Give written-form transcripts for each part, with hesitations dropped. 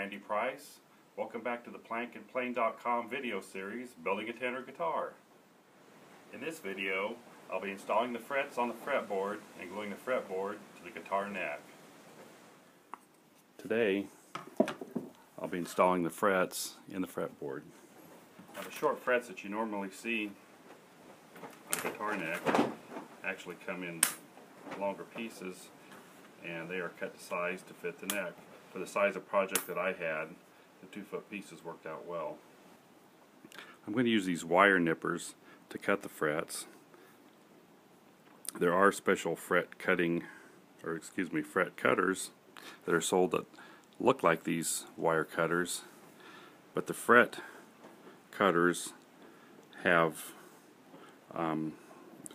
Randy Price. Welcome back to the plankandplane.com video series, Building a Tenor Guitar. In this video, I'll be installing the frets on the fretboard and gluing the fretboard to the guitar neck. Today, I'll be installing the frets in the fretboard. Now the short frets that you normally see on the guitar neck actually come in longer pieces, and they are cut to size to fit the neck. For the size of project that I had, the 2-foot pieces worked out well. I'm going to use these wire nippers to cut the frets. There are special fret cutters that are sold that look like these wire cutters, but the fret cutters have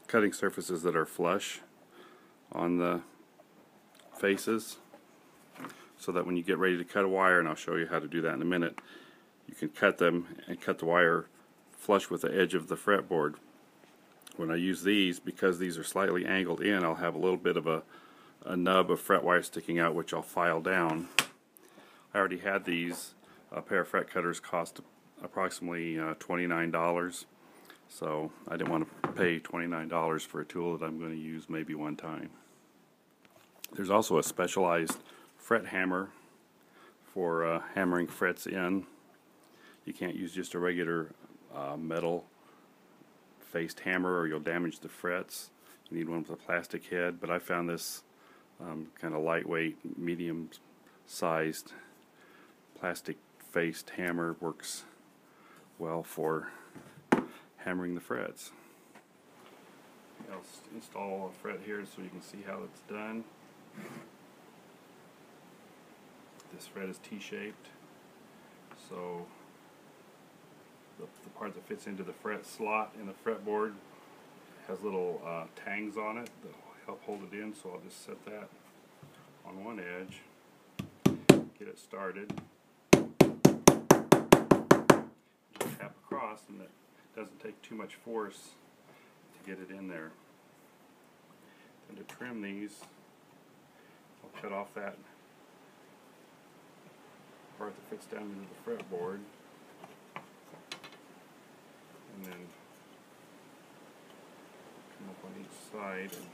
cutting surfaces that are flush on the faces, so that when you get ready to cut a wire, and I'll show you how to do that in a minute, you can cut them and cut the wire flush with the edge of the fretboard. When I use these, because these are slightly angled in, I'll have a little bit of a nub of fret wire sticking out, which I'll file down. I already had these. A pair of fret cutters cost approximately $29, so I didn't want to pay $29 for a tool that I'm going to use maybe one time. There's also a specialized fret hammer for hammering frets in. You can't use just a regular metal faced hammer or you'll damage the frets. You need one with a plastic head, but I found this kind of lightweight, medium sized plastic faced hammer works well for hammering the frets. I'll install a fret here so you can see how it's done. This fret is T-shaped, so the part that fits into the fret slot in the fretboard has little tangs on it that will help hold it in, so I'll just set that on one edge, get it started, just tap across, and it doesn't take too much force to get it in there. And to trim these, I'll cut off that part that fits down into the fretboard, and then come up on each side and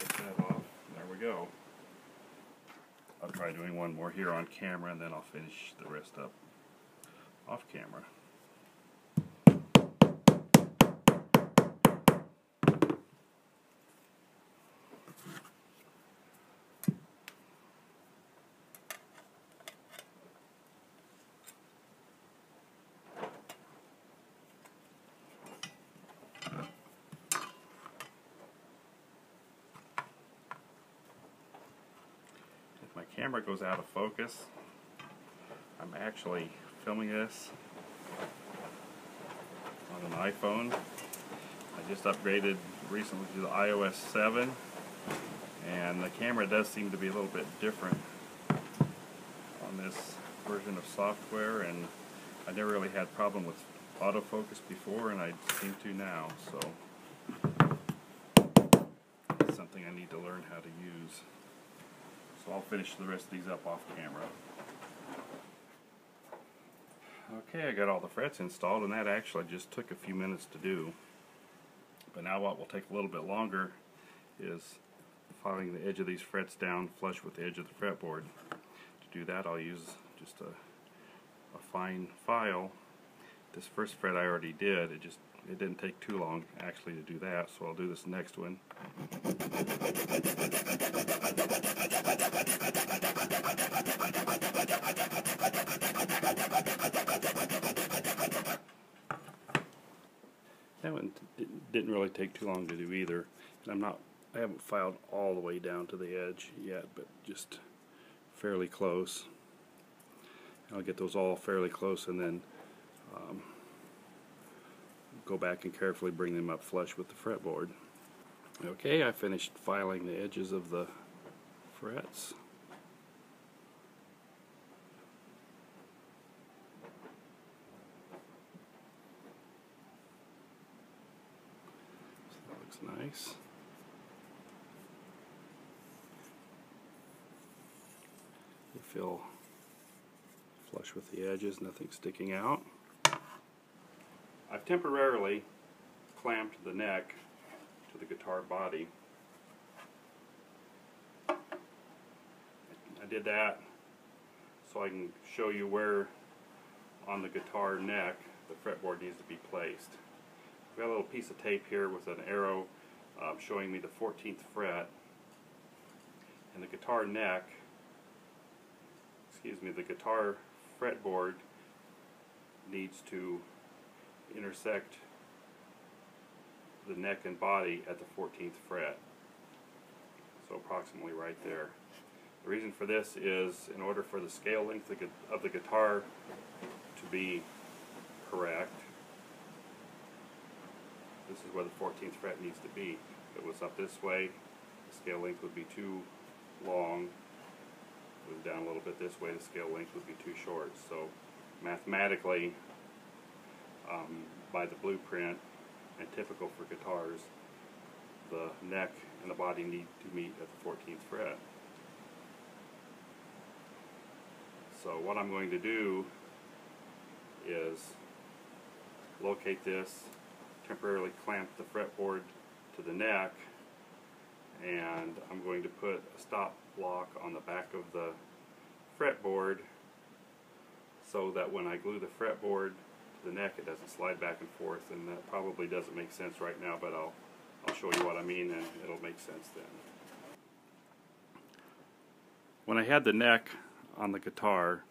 set that off. There we go. I'll try doing one more here on camera, and then I'll finish the rest up off camera. My camera goes out of focus. I'm actually filming this on an iPhone. I just upgraded recently to the iOS 7, and the camera does seem to be a little bit different on this version of software, and I never really had problem with autofocus before, and I seem to now, so it's something I need to learn how to use. So I'll finish the rest of these up off camera. Okay, I got all the frets installed, and that actually just took a few minutes to do. But now what will take a little bit longer is filing the edge of these frets down flush with the edge of the fretboard. To do that, I'll use just a fine file. This first fret I already did. It didn't take too long actually to do that, so I'll do this next one. That one didn't really take too long to do either, and I haven't filed all the way down to the edge yet, but just fairly close. I'll get those all fairly close, and then go back and carefully bring them up flush with the fretboard. Okay, I finished filing the edges of the frets. So that looks nice. feel flush with the edges, nothing sticking out. I've temporarily clamped the neck to the guitar body. I did that so I can show you where on the guitar neck the fretboard needs to be placed. I've got a little piece of tape here with an arrow showing me the 14th fret, and the guitar neck, the guitar fretboard needs to intersect the neck and body at the 14th fret, so approximately right there. The reason for this is in order for the scale length of the guitar to be correct, this is where the 14th fret needs to be. If it was up this way, the scale length would be too long. If it was down a little bit this way, the scale length would be too short. So mathematically, by the blueprint and typical for guitars, the neck and the body need to meet at the 14th fret. So what I'm going to do is locate this, temporarily clamp the fretboard to the neck, and I'm going to put a stop block on the back of the fretboard so that when I glue the fretboard to the neck it doesn't slide back and forth, and that probably doesn't make sense right now, but I'll show you what I mean and it'll make sense then. When I had the neck on the guitar,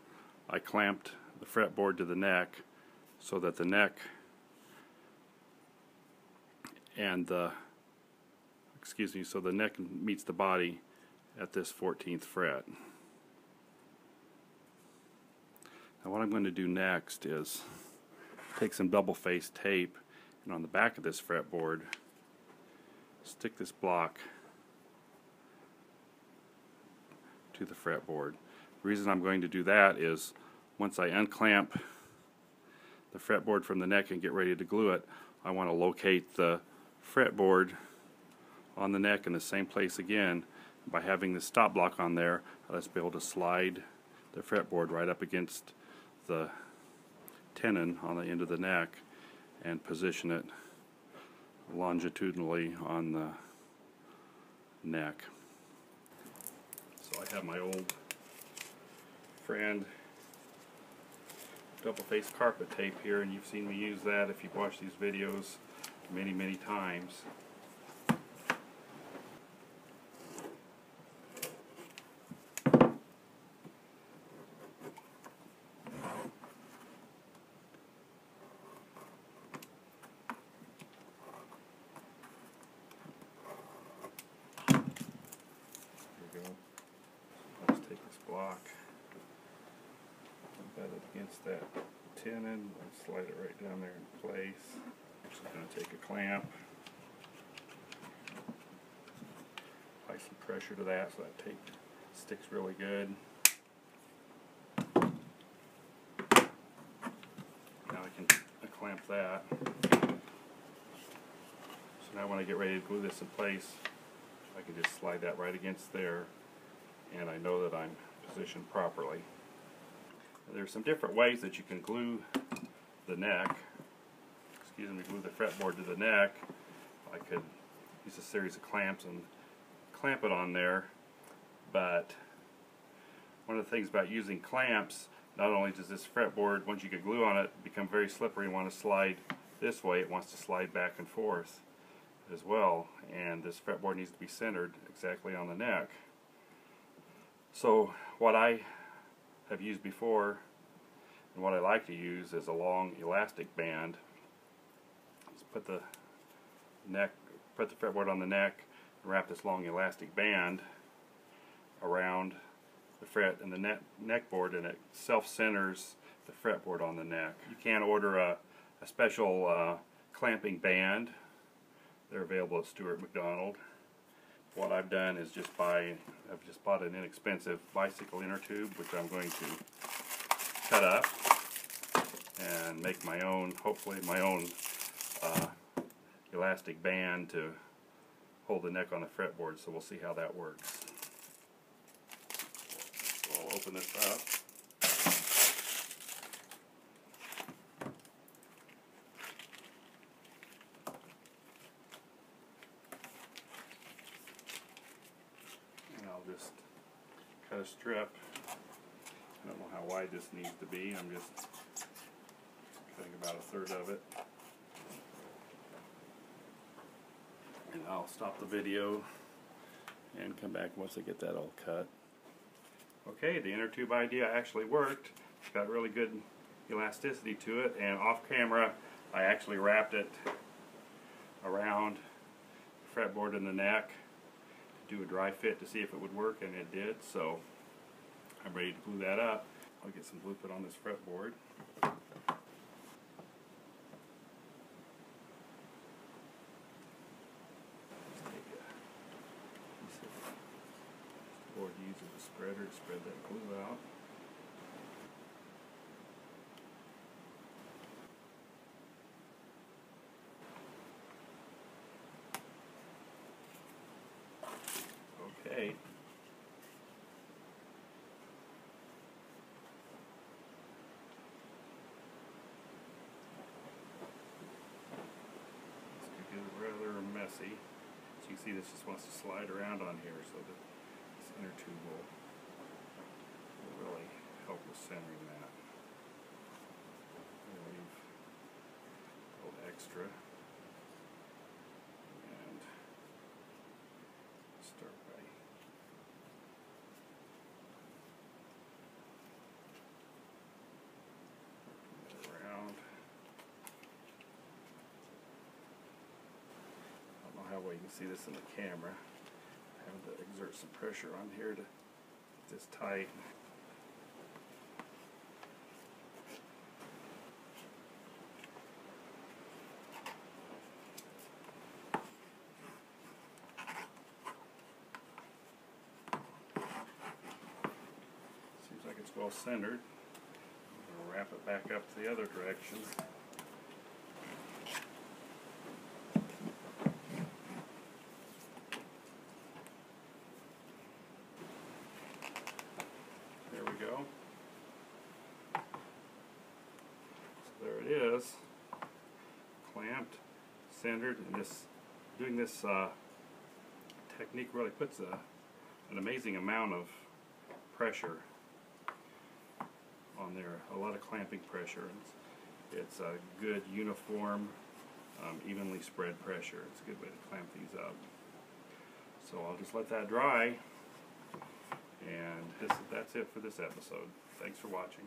I clamped the fretboard to the neck so that the neck and the so the neck meets the body at this 14th fret. Now what I'm going to do next is take some double-faced tape, and on the back of this fretboard stick this block to the fretboard. The reason I'm going to do that is once I unclamp the fretboard from the neck and get ready to glue it, I want to locate the fretboard on the neck in the same place again. By having the stop block on there, let's be able to slide the fretboard right up against the tenon on the end of the neck and position it longitudinally on the neck. So I have my old friend double-faced carpet tape here, and you've seen me use that if you've watched these videos many times. Let's take this block, embed it against that tenon, and slide it right down there in place. I'm just going to take a clamp, apply some pressure to that so that tape sticks really good. Now I can clamp that. So now when I get ready to glue this in place, I can just slide that right against there, and I know that I'm positioned properly. There's some different ways that you can glue the neck. Glue the fretboard to the neck. I could use a series of clamps and clamp it on there, but one of the things about using clamps, not only does this fretboard, once you get glue on it, become very slippery and want to slide this way, it wants to slide back and forth as well, and this fretboard needs to be centered exactly on the neck. So what I have used before and what I like to use is a long elastic band. Just put the fretboard on the neck and wrap this long elastic band around the fret and the neck board, and it self-centers the fretboard on the neck. You can order a special clamping band. They're available at Stuart McDonald. What I've done is I've just bought an inexpensive bicycle inner tube, which I'm going to cut up and make my own, hopefully my own elastic band to hold the neck on the fretboard. So we'll see how that works. So we'll open this up. And I'll just cut a strip. I don't know how wide this needs to be. I'm just cutting about a third of it. And I'll stop the video and come back once I get that all cut. Okay, the inner tube idea actually worked. It's got really good elasticity to it, and off camera I actually wrapped it around the fretboard in the neck to do a dry fit to see if it would work, and it did. So I'm ready to glue that up. I'll get some glue put on this fretboard. Board uses a spreader to spread that glue out. Okay. This could get rather messy. So you can see this just wants to slide around on here, so that this inner tube will really help with centering that. We'll leave a little extra and start by working it around. I don't know how well you can see this in the camera. I have to exert some pressure on here to get this tight. Seems like it's well centered. I'm going to wrap it back up the other direction. There we go. So there it is, clamped, centered, and doing this technique really puts an amazing amount of pressure on there, a lot of clamping pressure. It's a good uniform, evenly spread pressure. It's a good way to clamp these up. So I'll just let that dry, and that's it for this episode. Thanks for watching.